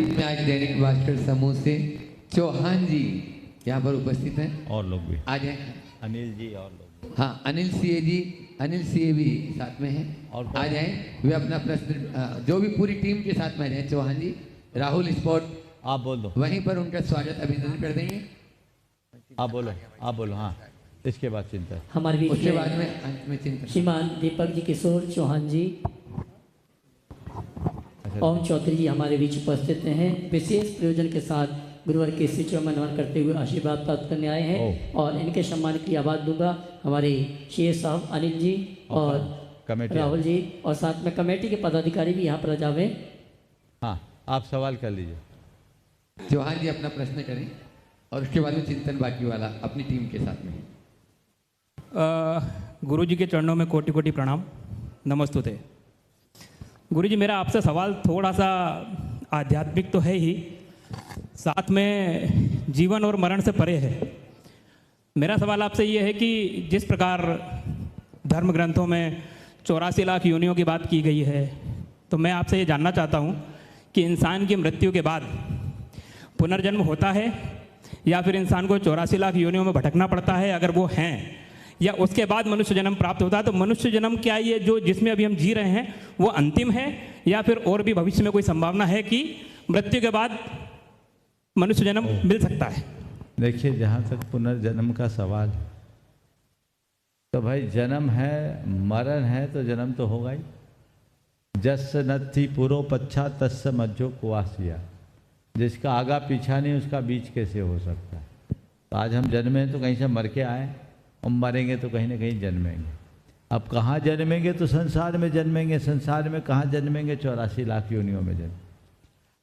बीच में आज दैनिक भास्कर समूह से चौहान जी यहाँ पर उपस्थित हैं। और लोग भी आ जाए। अनिल जी और लोग। हाँ, अनिल सीए भी साथ में हैं और आ जाएं। वे अपना प्रश्न जो भी पूरी टीम के साथ में आ जाएं। चौहान जी, राहुल स्पॉट आप बोल दो, वहीं पर उनका स्वागत अभिनंदन कर देंगे। आप बोलो। हाँ, इसके बाद चिंता हमारे बीच उसके बाद में अंत में चिंतन। श्रीमान दीपक जी किशोर चौहान जी, ओम चौधरी जी हमारे बीच उपस्थित हैं। विशेष प्रयोजन के साथ गुरुवर के शिष्यों में नमन करते हुए आशीर्वाद प्राप्त करने आए हैं और इनके सम्मान की आवाज़ दूंगा हमारे शेर साहब अनिल जी और राहुल जी और साथ में कमेटी के पदाधिकारी भी यहाँ पर जावे। हाँ, आप सवाल कर लीजिए। चौहान जी अपना प्रश्न करें और उसके बाद में चिंतन बाकी वाला अपनी टीम के साथ में। गुरु जी के चरणों में कोटि कोटि प्रणाम, नमस्तुते। गुरु जी, मेरा आपसे सवाल थोड़ा सा आध्यात्मिक तो है ही, साथ में जीवन और मरण से परे है। मेरा सवाल आपसे ये है कि जिस प्रकार धर्म ग्रंथों में 84 लाख योनियों की बात की गई है, तो मैं आपसे ये जानना चाहता हूँ कि इंसान की मृत्यु के बाद पुनर्जन्म होता है या फिर इंसान को 84 लाख योनियों में भटकना पड़ता है, अगर वो हैं, या उसके बाद मनुष्य जन्म प्राप्त होता है। तो मनुष्य जन्म क्या ये जो जिसमें अभी हम जी रहे हैं वो अंतिम है या फिर और भी भविष्य में कोई संभावना है कि मृत्यु के बाद मनुष्य जन्म मिल सकता है? देखिए, जहाँ तक पुनर्जन्म का सवाल, तो भाई जन्म है, मरण है, तो जन्म तो होगा ही। जस नत्थी पुरो पच्छा तस्स मज्जो कुआसिया, जिसका आगा पीछा नहीं उसका बीच कैसे हो सकता है। तो आज हम जन्मे तो कहीं से मर के आए और मरेंगे तो कहीं ना कहीं जन्मेंगे। अब कहाँ जन्मेंगे? तो संसार में जन्मेंगे। संसार में कहाँ जन्मेंगे? 84 लाख योनियों में जन्म।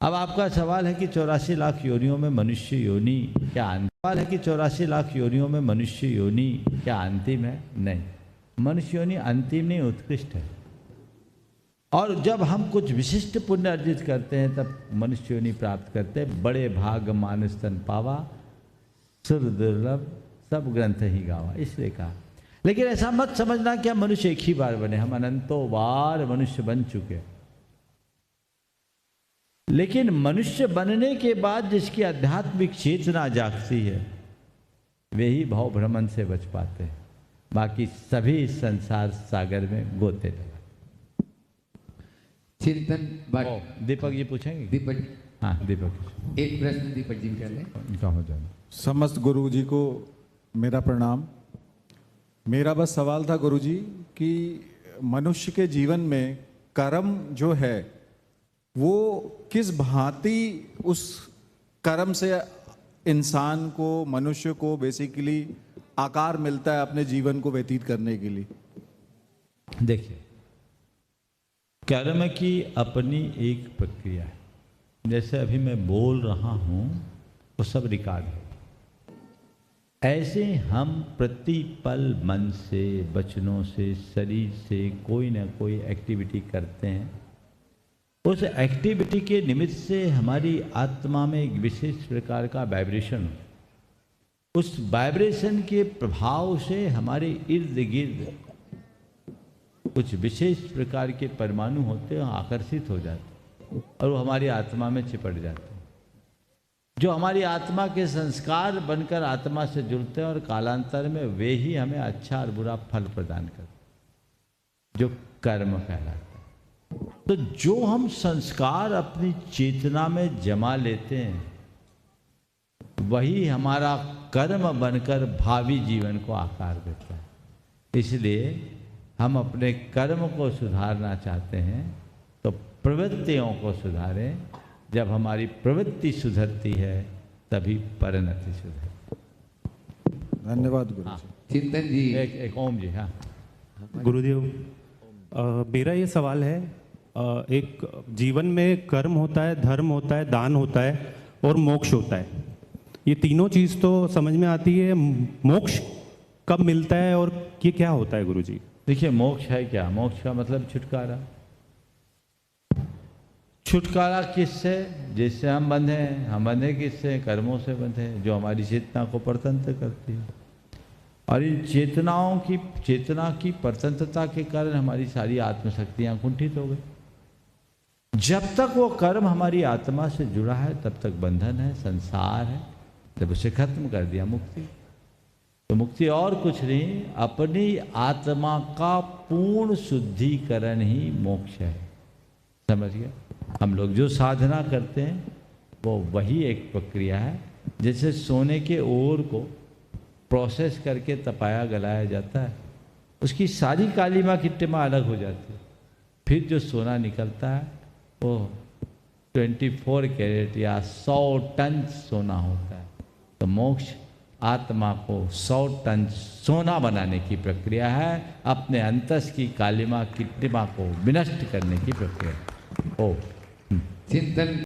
अब आपका सवाल है कि 84 लाख योनियों में मनुष्य योनि क्या सवाल है कि 84 लाख योनियों में मनुष्य योनि क्या अंतिम है? नहीं, मनुष्य योनि अंतिम नहीं, उत्कृष्ट है। और जब हम कुछ विशिष्ट पुण्य अर्जित करते हैं तब मनुष्य योनि प्राप्त करते हैं। बड़े भाग मानस तन पावा, सुर दुर्लभ सब ग्रंथ ही गावा, इसलिए कहा। लेकिन ऐसा मत समझना कि हम मनुष्य एक ही बार बने, हम अनंतों बार मनुष्य बन चुके। लेकिन मनुष्य बनने के बाद जिसकी आध्यात्मिक चेतना जागती है वे ही भाव भ्रमण से बच पाते हैं, बाकी सभी संसार सागर में गोते लगा। चिंतन दीपक जी पूछेंगे? दीपक, हाँ दीपक, एक प्रश्न दीपक जी कर लें। उनका हो जाए। समस्त गुरु जी को मेरा प्रणाम। मेरा बस सवाल था गुरु जी कि मनुष्य के जीवन में कर्म जो है वो किस भांति उस कर्म से इंसान को, मनुष्य को बेसिकली आकार मिलता है अपने जीवन को व्यतीत करने के लिए। देखिए, कर्म की अपनी एक प्रक्रिया है। जैसे अभी मैं बोल रहा हूं वो सब रिकॉर्ड है। ऐसे हम प्रति पल मन से, वचनों से, शरीर से कोई ना कोई एक्टिविटी करते हैं। उस एक्टिविटी के निमित्त से हमारी आत्मा में एक विशेष प्रकार का वाइब्रेशन हो। उस वाइब्रेशन के प्रभाव से हमारे इर्द गिर्द कुछ विशेष प्रकार के परमाणु होते हैं, आकर्षित हो जाते हैं और वो हमारी आत्मा में चिपट जाते हैं, जो हमारी आत्मा के संस्कार बनकर आत्मा से जुड़ते हैं और कालांतर में वे ही हमें अच्छा और बुरा फल प्रदान करते हैं, जो कर्म कहलाता है। तो जो हम संस्कार अपनी चेतना में जमा लेते हैं वही हमारा कर्म बनकर भावी जीवन को आकार देता है। इसलिए हम अपने कर्म को सुधारना चाहते हैं तो प्रवृत्तियों को सुधारें। जब हमारी प्रवृत्ति सुधरती है तभी परिणति सुधरती। धन्यवाद गुरु जी। चिंतन जी, एक ओम जी। हाँ गुरुदेव, मेरा ये सवाल है, एक जीवन में कर्म होता है, धर्म होता है, दान होता है और मोक्ष होता है। ये तीनों चीज़ तो समझ में आती है, मोक्ष कब मिलता है और ये क्या होता है गुरु जी? देखिए, मोक्ष है क्या? मोक्ष का मतलब छुटकारा। छुटकारा किससे? जिससे हम बंधे हैं। हम बंधे किससे? कर्मों से बंधे हैं, जो हमारी चेतना को परतंत्र करती है। और इन चेतना की परतंत्रता के कारण हमारी सारी आत्मशक्तियाँ कुंठित हो गई। जब तक वो कर्म हमारी आत्मा से जुड़ा है तब तक बंधन है, संसार है। जब उसे खत्म कर दिया मुक्ति, तो मुक्ति और कुछ नहीं, अपनी आत्मा का पूर्ण शुद्धिकरण ही मोक्ष है। समझ गया? हम लोग जो साधना करते हैं वो वही एक प्रक्रिया है। जैसे सोने के ओर को प्रोसेस करके तपाया गलाया जाता है, उसकी सारी कालीमा किट्टिमा अलग हो जाती है, फिर जो सोना निकलता है वो 24 कैरेट या 100 टन सोना होता है। तो मोक्ष आत्मा को 100 टन सोना बनाने की प्रक्रिया है, अपने अंतस की कालिमा किट्टिमा को विनष्ट करने की प्रक्रिया। ओ चिंतन